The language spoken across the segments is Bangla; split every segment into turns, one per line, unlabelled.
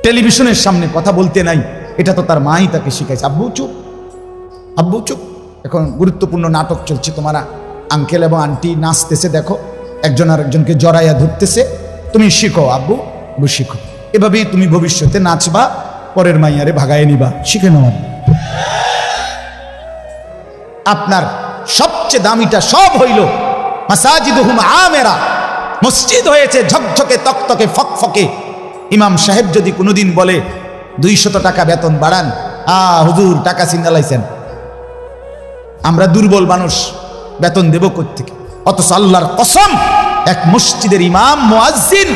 টেলিভিশনের সামনে কথা বলতে নাই, এটা তো তার মাই তাকে শিখাইছে। আব্বু চুপ, আব্বু চুপ, এখন গুরুত্বপূর্ণ নাটক চলছে, তোমার আঙ্কেল এবং আন্টি নাচতেছে, দেখো একজন আর একজনকে জড়াইয়া ধরতেছে, তুমি শিখো আব্বু, আব্বু শিখো। এভাবেই তুমি ভবিষ্যতে নাচবা, পরের মাইয়ারে ভাগায় নিবা, শিখে নাও। আপনার সবচেয়ে দামিটা সব হইল মাসাজিদুহুম আমেরা, মসজিদ হয়েছে ঝকঝকে তকতকে ফকফকে। ইমাম সাহেব যদি কোনোদিন বলে 200 টাকা বেতন বাড়ান, হুজুর টাকা সিঙ্গালাইছেন, আমরা দুর্বল মানুষ, বেতন দেব কোত্থেকে? অথচ আল্লাহর কসম, এক মসজিদের ইমাম মুয়াজ্জিন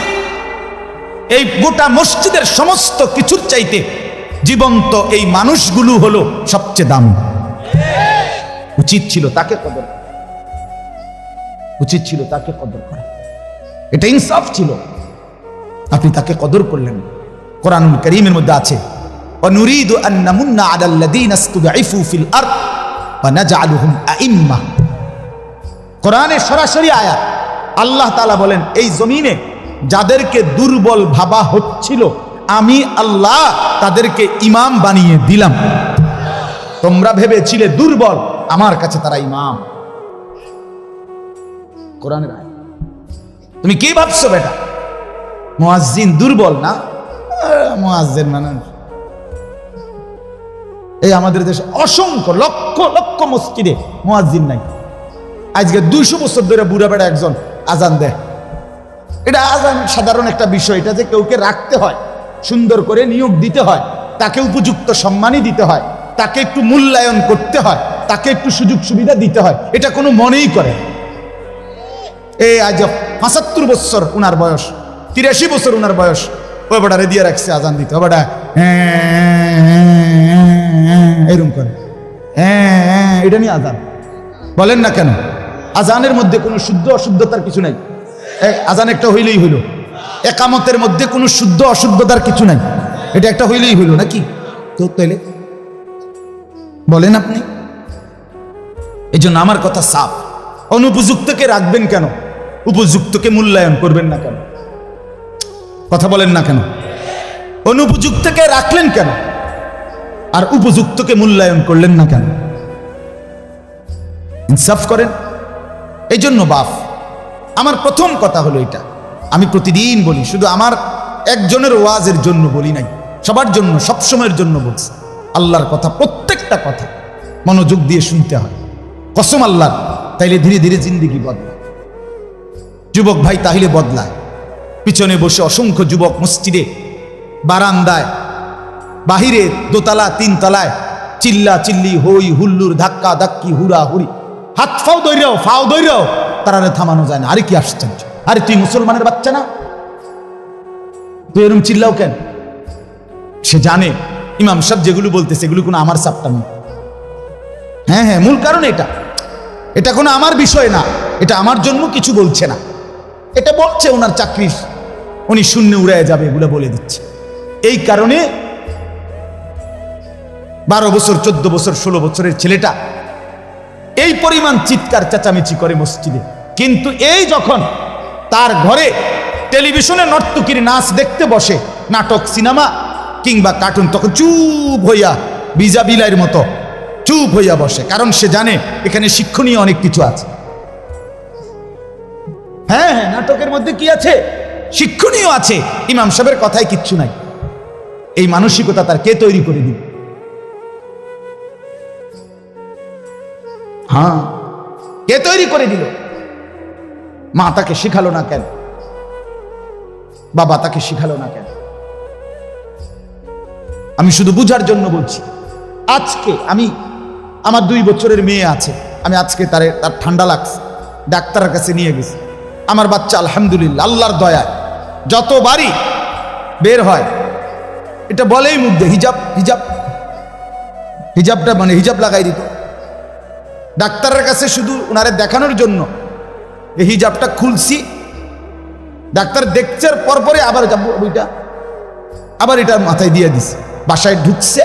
এই গোটা মসজিদের সমস্ত কিছুর চাইতে জীবন্ত এই মানুষগুলো হলো সবচেয়ে দামি। উচিত ছিল তাকে কদর করা, উচিত ছিল তাকে কদর করা, এটা ইনসাফ ছিল। আপনি তাকে কদর করলেন। কোরআনুল কারীমের মধ্যে আছে, ওয়ানুরিদু আন নামুন্না আলাল্লাযীনা ইসতুদঈফু ফিল আরদ ওয়া নাজআলুহুম আইম্মা। কোরআনের সরাসরি আয়াত, আল্লাহ তাআলা বলেন এই জমিনে যাদেরকে দুর্বল ভাবা হচ্ছিল, আমি আল্লাহ তাদেরকে ইমাম বানিয়ে দিলাম। তোমরা ভেবেছিলে দুর্বল, আমার কাছে তারা ইমাম। কোরআনের আয়াত। তুমি কি ভাবছো বেটা মুয়াজ্জিন দুর্বল না? মুয়াজ্জিন মানে এই আমাদের দেশে অসংখ্য লক্ষ লক্ষ মসজিদে মুয়াজ্জিন নাই। আজকে 200 বছর ধরে বুড়া বেড়া একজন আজান দেয়। এটা আজান সাধারণ একটা বিষয়, এটা যে কেউকে রাখতে হয়, সুন্দর করে নিয়োগ দিতে হয়, তাকে উপযুক্ত সম্মানই দিতে হয়, তাকে একটু মূল্যায়ন করতে হয়, তাকে একটু সুযোগ সুবিধা দিতে হয়, এটা কোনো মনেই করে। এই আজ 75 বছর উনার বয়স, 83 বছর উনার বয়স, ওই বেটারে দিয়ে রাখছে আজান দিতে। ও বেটা এরকম করে, এটা নিয়ে আজান বলেন না কেন? আজানের মধ্যে কোনো শুদ্ধ অশুদ্ধতার কিছু নাই। আজান একটা হইলেই হইল। একামতের মধ্যে কোনো শুদ্ধ অশুদ্ধতার কিছু নাই, এটা একটা হইলেই হইল নাকি? তো তাইলে বলেন আপনি। এই জন্য আমার কথা সাফ, অনুপযুক্তকে রাখবেন কেন? উপযুক্তকে মূল্যায়ন করবেন না কেন? কথা বলেন না কেন? অনুপযুক্তকে রাখলেন কেন আর উপযুক্তকে মূল্যায়ন করলেন না কেন? ইনসাফ করেন। এই জন্য বাপ, আমার প্রথম কথা হলো এটা, আমি প্রতিদিন বলি, শুধু আমার একজনের ওয়াজের জন্য বলি নাই, সবার জন্য, সবসময়ের জন্য বলছি। আল্লাহর কথা, প্রত্যেকটা কথা মনোযোগ দিয়ে শুনতে হয়, কসম আল্লাহর, তাইলে ধীরে ধীরে জিন্দেগি বদলায়। যুবক ভাই তাহলে বদলায়। পিছনে বসে অসংখ্য যুবক মসজিদে, বারান্দায়, বাহিরে, দোতলা, 3 তলায় চিল্লা চিল্লি, হই হুল্লুর, ধাক্কা ধাক্কি, হুড়া হুড়ি, হাত ফাও দৈরাও তারা থামানো যায় না। আরে কি আশ্চর্য! আরে তুই মুসলমানের বাচ্চা না, তুই এরকম চিল্লাও কেন? সে জানে ইমাম সাহেব যেগুলো বলতেছে এগুলো কোনো আমার সাপটা নেই। হ্যাঁ, মূল কারণ এটা কোনো আমার বিষয় না, এটা আমার জন্য কিছু বলছে না, এটা বলছে ওনার চাকরি, উনি শূন্য উড়ায় যাবে, এগুলো বলে দিচ্ছে। এই কারণে 12 বছর, 14 বছর, 16 বছরের ছেলেটা এই পরিমাণ চিৎকার চেঁচামেচি করে মসজিদে। কিন্তু এই যখন তার ঘরে টেলিভিশনে নর্তকীর নাচ দেখতে বসে, নাটক, সিনেমা কিংবা কার্টুন, তখন চুপ হইয়া, বিজা বিলাইয়ের মতো চুপ হইয়া বসে, কারণ সে জানে এখানে শিক্ষণীয় অনেক কিছু আছে। হ্যাঁ, নাটকের মধ্যে কি আছে? শিক্ষণীয় আছে। ইমাম সাহেবের কথায় কিচ্ছু নাই। এই মানসিকতা তার কে তৈরি করে দিল? হ্যাঁ, কে তৈরি করে দিল? মা তাকে শিখালো না কেন? বাবা তাকে শিখালো না কেন? আমি শুধু বুঝার জন্য বলছি। আজকে আমার 2 বছরের মেয়ে আছে, আমি আজকে তার ঠান্ডা লাগছে, ডাক্তারের কাছে নিয়ে গেছি। আমার বাচ্চা আলহামদুলিল্লাহ আল্লাহর দয়ায় যতবারই বের হয় এটা বলেই মুখ দিয়ে হিজাবটা মানে হিজাব লাগাই দিত। ডাক্তারের কাছে শুধু ওনারে দেখানোর জন্য এই হিজাবটা খুলছি, ডাক্তার দেখছে, পরপরে আবার যাবো ওইটা, আবার এটা মাথায় দিয়ে দিছে, বাসায় ঢুকছে,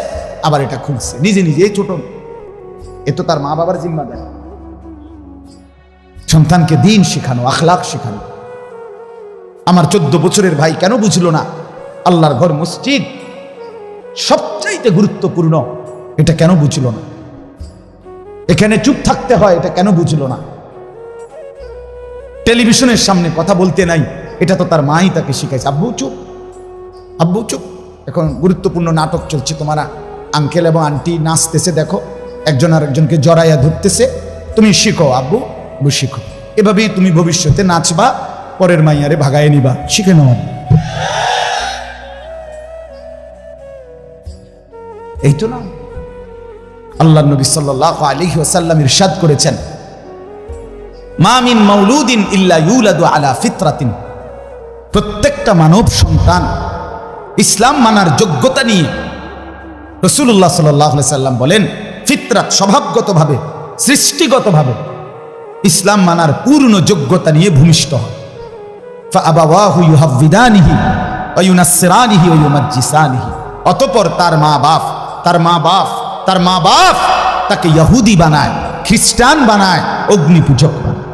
আবার এটা খুলছে নিজে নিজে। এই ছোট, এ তো তার মা বাবার জিম্মাদারি। সন্তানকে দিন শেখানো, আখলাক শেখানো। আমার 14 বছরের ভাই কেন বুঝলো না? আল্লাহর ঘর মসজিদ, সবচাইতে গুরুত্বপূর্ণ, এটা কেন বুঝলো না? এখানে চুপ থাকতে হয়, এটা কেন বুঝলো না? টেলিভিশনের সামনে কথা বলতে নাই, এটা তো তার মাই তাকে শিখাইছে। আব্বু চুপ, আব্বু চুপ, এখন গুরুত্বপূর্ণ নাটক চলছে, তোমার আঙ্কেল এবং আন্টি নাচতেছে, দেখো একজন আরেকজনকে জড়াইয়া ধরতেছে, তুমি শিখো আব্বু, আব্বু শিখো। এভাবেই তুমি ভবিষ্যতে নাচবা, পরের মাইয়ারে ভাগায় নিবা, শিখে নাও। এই তো না, আল্লাহ নবী সাল্লাল্লাহু আলাইহি ওয়াসাল্লাম ইরশাদ করেছেন, মা মিন মাউলুদিন ইল্লা ইউলাদু আলা ফিতরাতিন, প্রত্যেকটা মানব সন্তান ইসলাম মানার যোগ্যতা নিয়ে, রাসূলুল্লাহ সাল্লাল্লাহু আলাইহি ওয়াসাল্লাম বলেন, ফিতরাত স্বভাবগতভাবে, সৃষ্টিগতভাবে ইসলাম মানার পূর্ণ যোগ্যতা নিয়ে ভূমিষ্ঠ হয়। ফাআবাওয়াহু ইউহাব্বিদানিহি ওয়া ইউনাসসিরানিহি ওয়া ইউমাজ্জিসানিহি, অতঃপর তার মা বাপ তাকে ইহুদি বানায়, খ্রিস্টান বানায়, অগ্নিপূজক বানায়।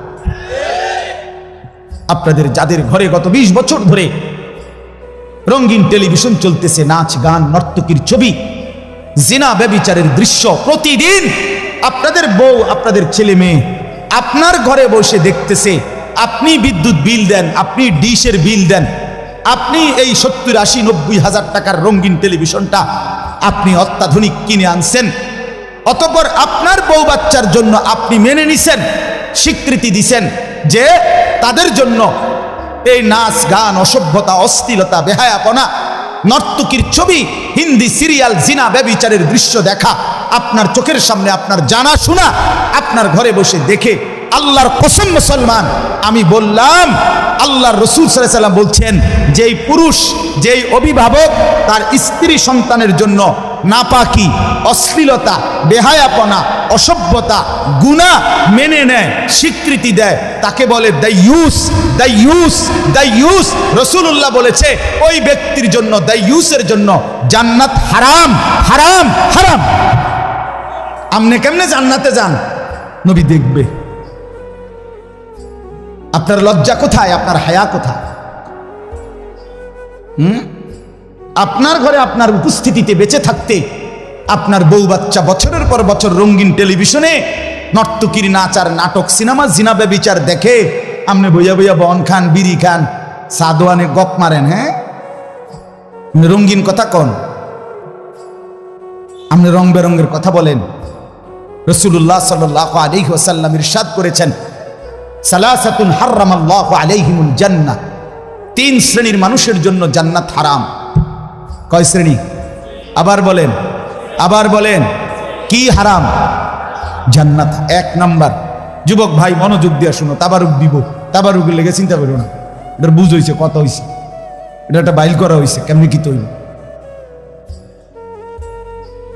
আপনাদের যাদের ঘরে গত 20 বছর ধরে রঙিন টেলিভিশন চলতেছে, নাচ গান নর্তকীর ছবি, জিনা ব্যভিচারের দৃশ্য প্রতিদিন আপনাদের বউ, আপনাদের ছেলে মেয়ে আপনার ঘরে বসে দেখতেছে। আপনি বিদ্যুৎ বিল দেন, আপনি ডিশের বিল দেন, আপনি এই 70, 80, 90 হাজার টাকার রঙিন টেলিভিশনটা আপনি অত্যাধুনিক কিনে আনছেন। অতঃপর আপনার বউ বাচ্চার জন্য আপনি মেনে নিছেন, স্বীকৃতি দিছেন যে তাদের জন্য এই নাচ গান, অসভ্যতা, অশ্লীলতা, বেহায়াপনা, নর্তকীর ছবি, হিন্দি সিরিয়াল, জিনা ব্যভিচারের দৃশ্য দেখা আপনার চোখের সামনে, আপনার জানা শোনা, আপনার ঘরে বসে দেখে আল্লাহর কসম মুসলমান, আমি বললাম, আল্লাহর রাসূল সাল্লাল্লাহু আলাইহি ওয়াসাল্লাম বলছেন, যেই পুরুষ, যেই অভিভাবক তার স্ত্রী সন্তানের জন্য নাপাকি, অশ্লীলতা, বেহায়াপনা, অসভ্যতা, গুনাহ মেনে নেয়, স্বীকৃতি দেয়, তাকে বলে দাইয়ুস। দাইয়ুস, দাইয়ুস, রাসূলুল্লাহ বলেছে ওই ব্যক্তির জন্য, দাইয়ুসের জন্য জান্নাত হারাম, হারাম, হারাম। আপনি কেমনে জান্নাতে যান? নবী দেখবে। আপনার লজ্জা কোথায়? আপনার হায়া কোথায়? আপনার ঘরে আপনার উপস্থিতিতে বেঁচে থাকতে আপনার বউ বাচ্চা বছরের পর বছর রঙিন টেলিভিশনে নর্তকীর নাচ আর নাটক, সিনেমা, জিনা ব্যভিচার দেখে আপনি বইয়া বইয়া বন খান, বিড়ি খান, সাদোয়ানে গপ মারেন। হ্যাঁ, রঙিন কথা কন, আপনি রং বেরঙের কথা বলেন। রাসূলুল্লাহ সাল্লাল্লাহু আলাইহি ওয়াসাল্লাম ইরশাদ করেছেন, সালাসাতুন হারামাল্লাহু আলাইহিমুল জান্নাহ, 3 শ্রেণীর মানুষের জন্য জান্নাত হারাম। কয় শ্রেণী? আবার বলেন, আবার বলেন, কি হারাম? জান্নাত। 1 নাম্বার, যুবক ভাই মনোযোগ দিয়ে শুনো, তাবারুক দিব, তাবারুক লেগে চিন্তা করো না, এটার বুঝ হয়েছে, কত হয়েছে, এটা একটা বাইল করা হয়েছে, কেমনি কি তৈরি।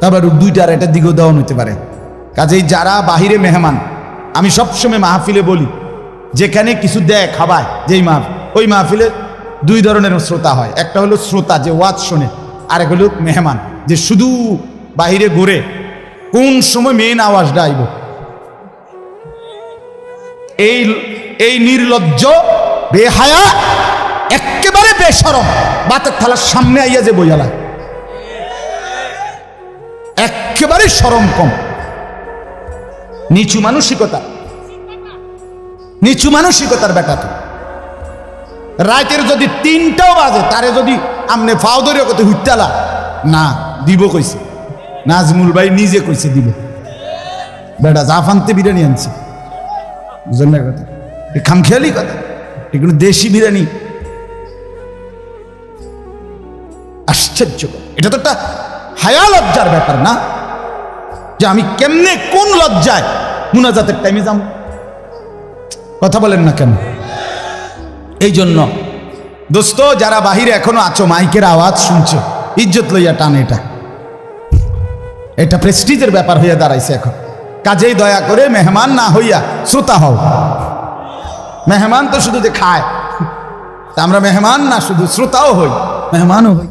তাবারুক 2টা, আর এটার দিকেও দেওয়া হতে পারে। কাজেই যারা বাহিরে মেহমান, আমি সবসময় মাহফিলে বলি, যেখানে কিছু দেয় খাবায়, যেই মাহফিল, ওই মাহফিলে 2 ধরনের শ্রোতা হয়। একটা হলো শ্রোতা যে ওয়াজ শোনে, আর এক হলো মেহমান যে শুধু বাহিরে ঘুরে কোন সময় মেন আওয়াজটা আইব। এই নির্লজ্জ, বেহায়া, একেবারে বেশরম বাতের থালার সামনে আইয়া যে বইয়ালা, একেবারে শরম কম, নিচু মানসিকতা, নিচু মানসিকতার বেটা। তো রাতের যদি 3টাও বাজে, তারে যদি আমনে ফাও ধরে কত হুইতালা না দিব কইছে, নাজমুল ভাই নিজে কইছে দিব, বেটা জাফানতে বিরিয়ানি আনছে, বুঝলেন না কথা? খামখেয়ালি কথা, এগুলো দেশি বিরিয়ানি। আশ্চর্য, এটা তো একটা হায়া লজ্জার ব্যাপার না, যে আমি কেমনে কোন লজ্জায় মুনাজাতের টাইমে যাম? কথা বলেন না কেন? এই জন্য দোস্ত, যারা বাহিরে এখনো আছো, মাইকের আওয়াজ শুনছো, ইজ্জত লইয়া টান, এটা প্রেস্টিজের ব্যাপার হইয়া দাঁড়াইছে এখন। কাজেই দয়া করে মেহমান না হইয়া শ্রোতা হও। মেহমান তো শুধু যে খায়, তা আমরা মেহমান না, শুধু শ্রোতাও হই, মেহমানও হই।